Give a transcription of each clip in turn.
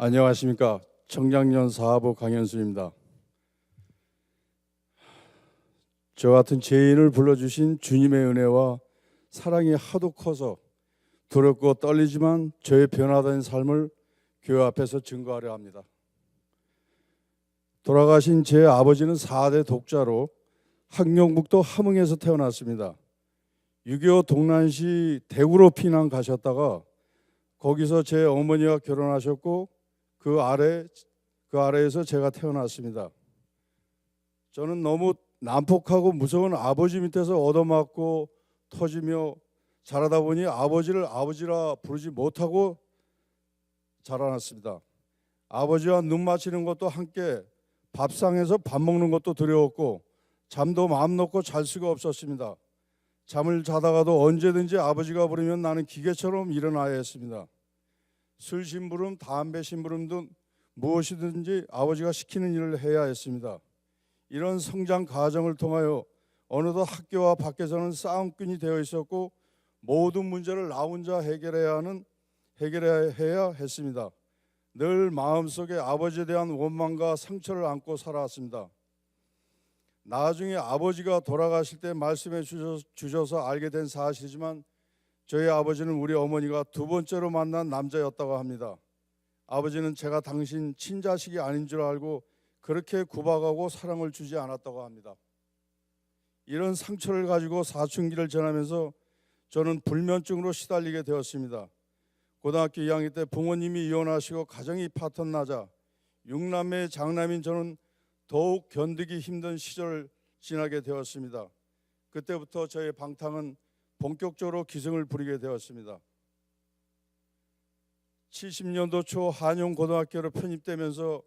안녕하십니까. 청장년 사부 강현수입니다. 저 같은 죄인을 불러주신 주님의 은혜와 사랑이 하도 커서 두렵고 떨리지만 저의 변화된 삶을 교회 앞에서 증거하려 합니다. 돌아가신 제 아버지는 4대 독자로 함경북도 함흥에서 태어났습니다. 6.25 동란시 대구로 피난 가셨다가 거기서 제 어머니와 결혼하셨고 그 아래에서 제가 태어났습니다. 저는 너무 난폭하고 무서운 아버지 밑에서 얻어맞고 터지며 자라다 보니 아버지를 아버지라 부르지 못하고 자라났습니다. 아버지와 눈 맞추는 것도 함께 밥상에서 밥 먹는 것도 두려웠고 잠도 마음 놓고 잘 수가 없었습니다. 잠을 자다가도 언제든지 아버지가 부르면 나는 기계처럼 일어나야 했습니다. 술 심부름, 담배 심부름 등 무엇이든지 아버지가 시키는 일을 해야 했습니다. 이런 성장 과정을 통하여 어느덧 학교와 밖에서는 싸움꾼이 되어 있었고 모든 문제를 나 혼자 해결해야 했습니다. 늘 마음속에 아버지에 대한 원망과 상처를 안고 살아왔습니다. 나중에 아버지가 돌아가실 때 말씀해 주셔서 알게 된 사실이지만 저희 아버지는 우리 어머니가 두 번째로 만난 남자였다고 합니다. 아버지는 제가 당신 친자식이 아닌 줄 알고 그렇게 구박하고 사랑을 주지 않았다고 합니다. 이런 상처를 가지고 사춘기를 지나면서 저는 불면증으로 시달리게 되었습니다. 고등학교 2학년 때 부모님이 이혼하시고 가정이 파탄나자 6남매의 장남인 저는 더욱 견디기 힘든 시절을 지나게 되었습니다. 그때부터 저의 방탕은 본격적으로 기승을 부리게 되었습니다. 70년도 초 한용고등학교로 편입되면서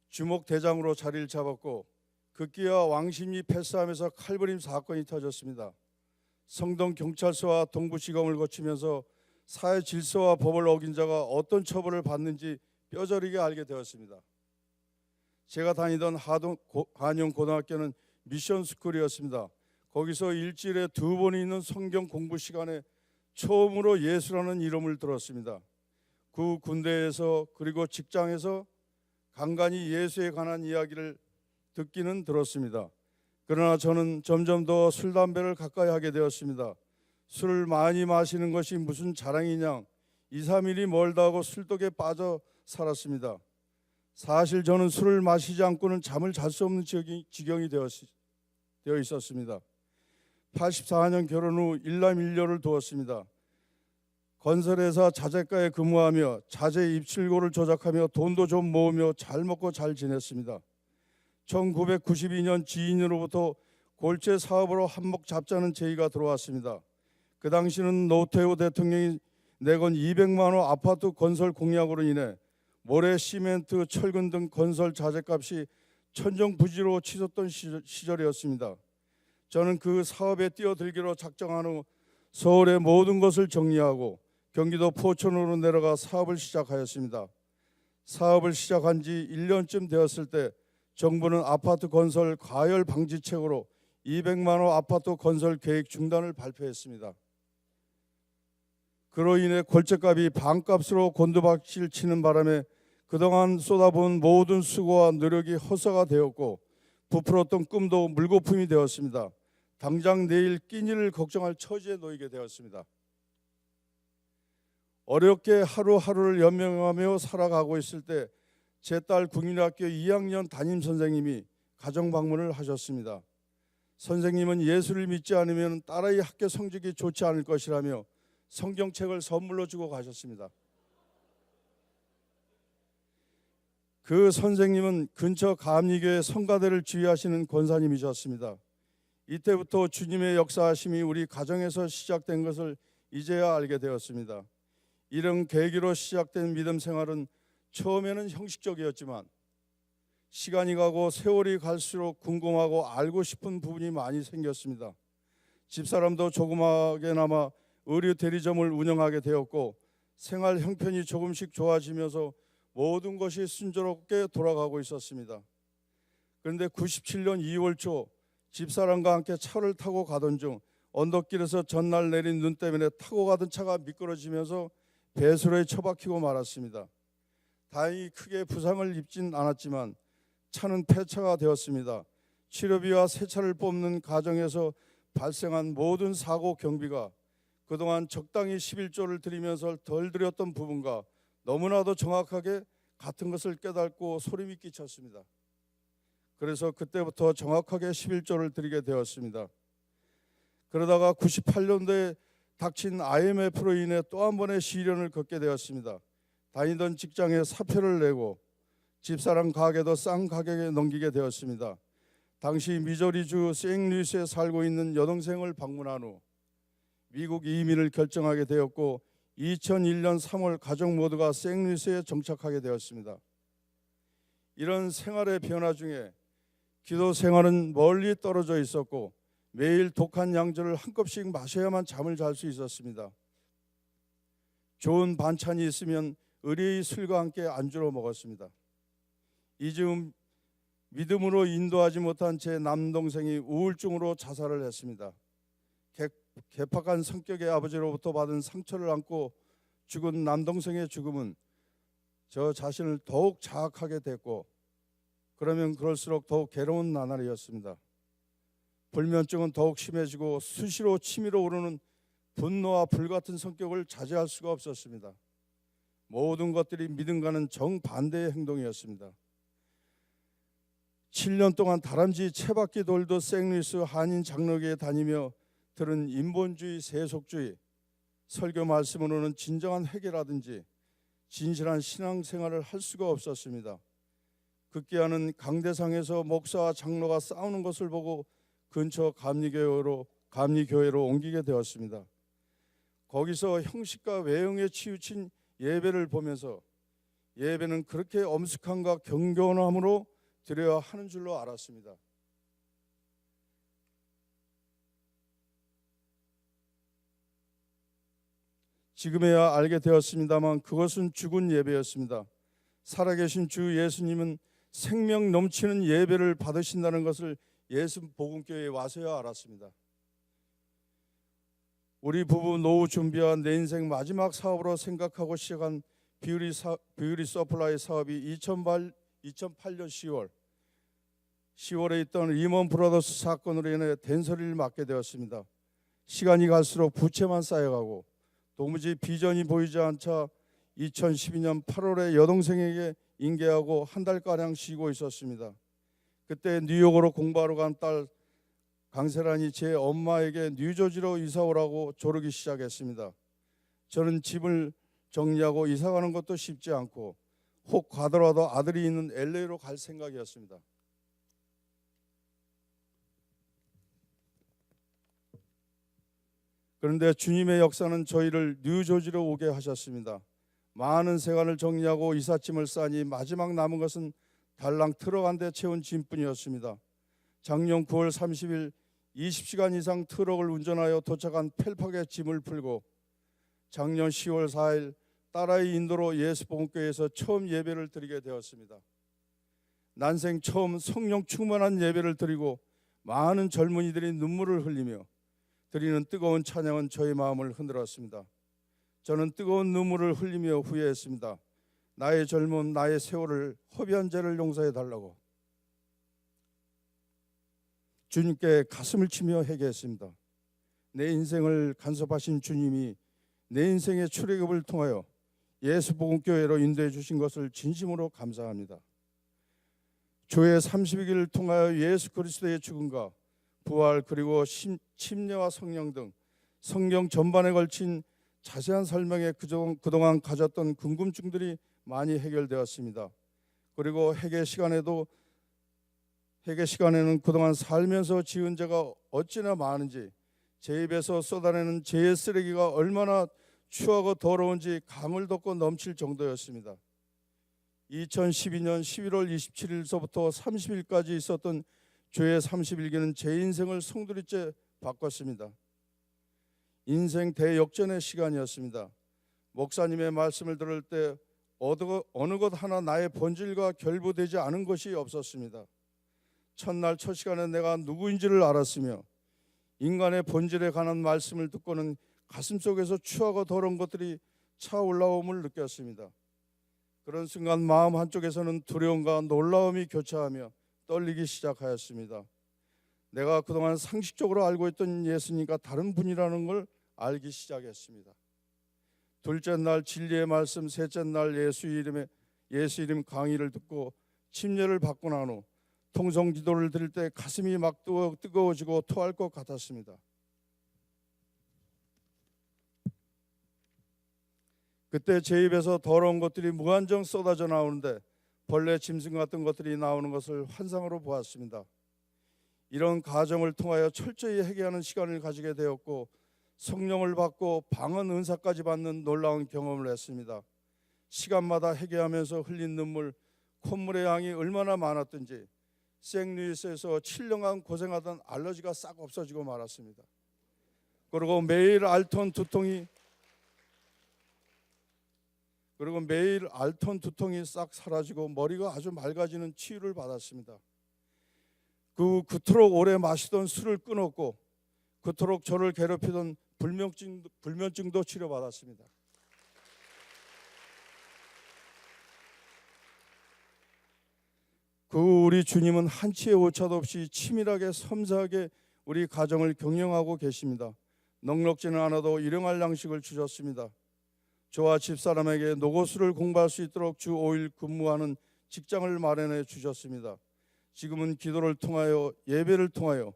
주목대장으로 자리를 잡았고 급기야 왕십리 패스하면서 칼부림 사건이 터졌습니다. 성동경찰서와 동부지검을 거치면서 사회 질서와 법을 어긴 자가 어떤 처벌을 받는지 뼈저리게 알게 되었습니다. 제가 다니던 한용고등학교는 미션스쿨이었습니다. 거기서 일주일에 2번 있는 성경 공부 시간에 처음으로 예수라는 이름을 들었습니다. 그 군대에서 그리고 직장에서 간간히 예수에 관한 이야기를 듣기는 들었습니다. 그러나 저는 점점 더 술, 담배를 가까이 하게 되었습니다. 술을 많이 마시는 것이 무슨 자랑이냐 2, 3일이 멀다 하고 술독에 빠져 살았습니다. 사실 저는 술을 마시지 않고는 잠을 잘 수 없는 지경이 되어 있었습니다. 84년 결혼 후 일남일녀를 두었습니다. 건설회사 자재과에 근무하며 자재 입출고를 조작하며 돈도 좀 모으며 잘 먹고 잘 지냈습니다. 1992년 지인으로부터 골재 사업으로 한몫 잡자는 제의가 들어왔습니다. 그 당시는 노태우 대통령이 내건 200만 원 아파트 건설 공약으로 인해 모래, 시멘트, 철근 등 건설 자재값이 천정부지로 치솟던 시절이었습니다. 저는 그 사업에 뛰어들기로 작정한 후 서울의 모든 것을 정리하고 경기도 포천으로 내려가 사업을 시작하였습니다. 사업을 시작한 지 1년쯤 되었을 때 정부는 아파트 건설 과열 방지책으로 200만 원 아파트 건설 계획 중단을 발표했습니다. 그로 인해 골재값이 반값으로 곤두박질 치는 바람에 그동안 쏟아부은 모든 수고와 노력이 헛사가 되었고 부풀었던 꿈도 물거품이 되었습니다. 당장 내일 끼니를 걱정할 처지에 놓이게 되었습니다. 어렵게 하루하루를 연명하며 살아가고 있을 때 제 딸 국민학교 2학년 담임 선생님이 가정 방문을 하셨습니다. 선생님은 예수를 믿지 않으면 딸아이 학교 성적이 좋지 않을 것이라며 성경책을 선물로 주고 가셨습니다. 그 선생님은 근처 감리교회 성가대를 지휘하시는 권사님이셨습니다. 이때부터 주님의 역사하심이 우리 가정에서 시작된 것을 이제야 알게 되었습니다. 이런 계기로 시작된 믿음 생활은 처음에는 형식적이었지만 시간이 가고 세월이 갈수록 궁금하고 알고 싶은 부분이 많이 생겼습니다. 집사람도 조그마게나마 의류 대리점을 운영하게 되었고 생활 형편이 조금씩 좋아지면서 모든 것이 순조롭게 돌아가고 있었습니다. 그런데 97년 2월 초 집사람과 함께 차를 타고 가던 중 언덕길에서 전날 내린 눈 때문에 타고 가던 차가 미끄러지면서 배수로에 처박히고 말았습니다. 다행히 크게 부상을 입진 않았지만 차는 폐차가 되었습니다. 치료비와 새 차를 뽑는 과정에서 발생한 모든 사고 경비가 그동안 적당히 11조를 들이면서 덜 들였던 부분과 너무나도 정확하게 같은 것을 깨닫고 소름이 끼쳤습니다. 그래서 그때부터 정확하게 11조를 드리게 되었습니다. 그러다가 98년도에 닥친 IMF로 인해 또 한 번의 시련을 겪게 되었습니다. 다니던 직장에 사표를 내고 집사람 가게도 싼 가격에 넘기게 되었습니다. 당시 미저리주 세인루이스에 살고 있는 여동생을 방문한 후 미국 이민을 결정하게 되었고 2001년 3월 가족 모두가 세인루이스에 정착하게 되었습니다. 이런 생활의 변화 중에 기도 생활은 멀리 떨어져 있었고 매일 독한 양주를 한 컵씩 마셔야만 잠을 잘 수 있었습니다. 좋은 반찬이 있으면 의리의 술과 함께 안주로 먹었습니다. 이즈음 믿음으로 인도하지 못한 제 남동생이 우울증으로 자살을 했습니다. 개팍한 성격의 아버지로부터 받은 상처를 안고 죽은 남동생의 죽음은 저 자신을 더욱 자학하게 됐고 그러면 그럴수록 더욱 괴로운 나날이었습니다. 불면증은 더욱 심해지고 수시로 치밀어 오르는 분노와 불같은 성격을 자제할 수가 없었습니다. 모든 것들이 믿음과는 정반대의 행동이었습니다. 7년 동안 다람쥐 채바퀴 돌도 생루이스 한인 장로교에 다니며 들은 인본주의, 세속주의, 설교 말씀으로는 진정한 회개라든지 진실한 신앙생활을 할 수가 없었습니다. 급기야는 강대상에서 목사와 장로가 싸우는 것을 보고 근처 감리교회로 옮기게 되었습니다. 거기서 형식과 외형에 치우친 예배를 보면서 예배는 그렇게 엄숙함과 경건함으로 드려야 하는 줄로 알았습니다. 지금에야 알게 되었습니다만 그것은 죽은 예배였습니다. 살아계신 주 예수님은 생명 넘치는 예배를 받으신다는 것을 예수복음교회에 와서야 알았습니다. 우리 부부 노후 준비와 내 인생 마지막 사업으로 생각하고 시작한 뷰리 서플라이 사업이 2008년 10월에 있던 리먼 브라더스 사건으로 인해 된소리를 맞게 되었습니다. 시간이 갈수록 부채만 쌓여가고 도무지 비전이 보이지 않자 2012년 8월에 여동생에게 인계하고 한 달가량 쉬고 있었습니다. 그때 뉴욕으로 공부하러 간 딸 강세란이 제 엄마에게 뉴저지로 이사 오라고 조르기 시작했습니다. 저는 집을 정리하고 이사 가는 것도 쉽지 않고 혹 가더라도 아들이 있는 LA로 갈 생각이었습니다. 그런데 주님의 역사는 저희를 뉴저지로 오게 하셨습니다. 많은 세관을 정리하고 이삿짐을 싸니 마지막 남은 것은 달랑 트럭 한 대 채운 짐뿐이었습니다. 작년 9월 30일 20시간 이상 트럭을 운전하여 도착한 펠팍의 짐을 풀고 작년 10월 4일 딸아이 인도로 예수복음교회에서 처음 예배를 드리게 되었습니다. 난생 처음 성령 충만한 예배를 드리고 많은 젊은이들이 눈물을 흘리며 드리는 뜨거운 찬양은 저의 마음을 흔들었습니다. 저는 뜨거운 눈물을 흘리며 후회했습니다. 나의 젊음, 나의 세월을 허비한 죄를 용서해 달라고 주님께 가슴을 치며 회개했습니다. 내 인생을 간섭하신 주님이 내 인생의 출애굽을 통하여 예수복음교회로 인도해 주신 것을 진심으로 감사합니다. 주의 30일을 통하여 예수 그리스도의 죽음과 부활 그리고 침례와 성령 등 성경 전반에 걸친 자세한 설명에 그동안 가졌던 궁금증들이 많이 해결되었습니다. 그리고 회개 시간에는 그동안 살면서 지은 죄가 어찌나 많은지 제 입에서 쏟아내는 죄의 쓰레기가 얼마나 추하고 더러운지 강을 덮고 넘칠 정도였습니다. 2012년 11월 27일서부터 30일까지 있었던 죄의 30일기는 제 인생을 송두리째 바꿨습니다. 인생 대역전의 시간이었습니다. 목사님의 말씀을 들을 때 어느 것 하나 나의 본질과 결부되지 않은 것이 없었습니다. 첫날 첫 시간에 내가 누구인지를 알았으며 인간의 본질에 관한 말씀을 듣고는 가슴속에서 추하고 더러운 것들이 차올라옴을 느꼈습니다. 그런 순간 마음 한쪽에서는 두려움과 놀라움이 교차하며 떨리기 시작하였습니다. 내가 그동안 상식적으로 알고 있던 예수님과 다른 분이라는 걸 알기 시작했습니다. 둘째 날 진리의 말씀, 셋째 날 예수 이름 강의를 듣고 침례를 받고 난 후 통성 기도를 드릴 때 가슴이 막 뜨거워지고 토할 것 같았습니다. 그때 제 입에서 더러운 것들이 무한정 쏟아져 나오는데 벌레, 짐승 같은 것들이 나오는 것을 환상으로 보았습니다. 이런 과정을 통하여 철저히 회개하는 시간을 가지게 되었고 성령을 받고 방언 은사까지 받는 놀라운 경험을 했습니다. 시간마다 회개하면서 흘린 눈물, 콧물의 양이 얼마나 많았든지 생루이스에서 7년간 고생하던 알러지가 싹 없어지고 말았습니다. 그리고 매일 알톤 두통이 싹 사라지고 머리가 아주 맑아지는 치유를 받았습니다. 그토록 오래 마시던 술을 끊었고 그토록 저를 괴롭히던 불면증도 치료받았습니다. 우리 주님은 한치의 오차도 없이 치밀하게 섬세하게 우리 가정을 경영하고 계십니다. 넉넉지는 않아도 일용할 양식을 주셨습니다. 저와 집사람에게 노고수를 공부할 수 있도록 주 5일 근무하는 직장을 마련해 주셨습니다. 지금은 기도를 통하여 예배를 통하여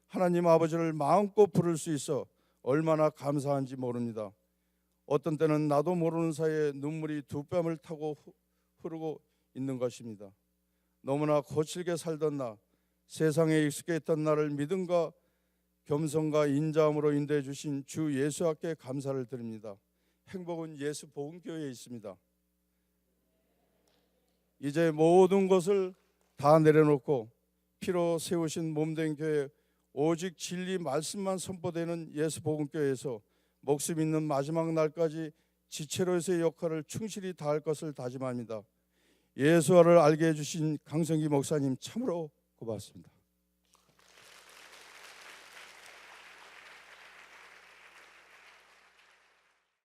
하나님 아버지를 마음껏 부를 수 있어 얼마나 감사한지 모릅니다. 어떤 때는 나도 모르는 사이에 눈물이 두 뺨을 타고 흐르고 있는 것입니다. 너무나 거칠게 살던 나, 세상에 익숙해 있던 나를 믿음과 겸손과 인자함으로 인도해 주신 주 예수께 감사를 드립니다. 행복은 예수 복음교회에 있습니다. 이제 모든 것을 다 내려놓고 피로 세우신 몸된 교회, 오직 진리 말씀만 선포되는 예수 복음교회에서 목숨 있는 마지막 날까지 지체로서의 역할을 충실히 다할 것을 다짐합니다. 예수를 알게 해주신 강성기 목사님 참으로 고맙습니다.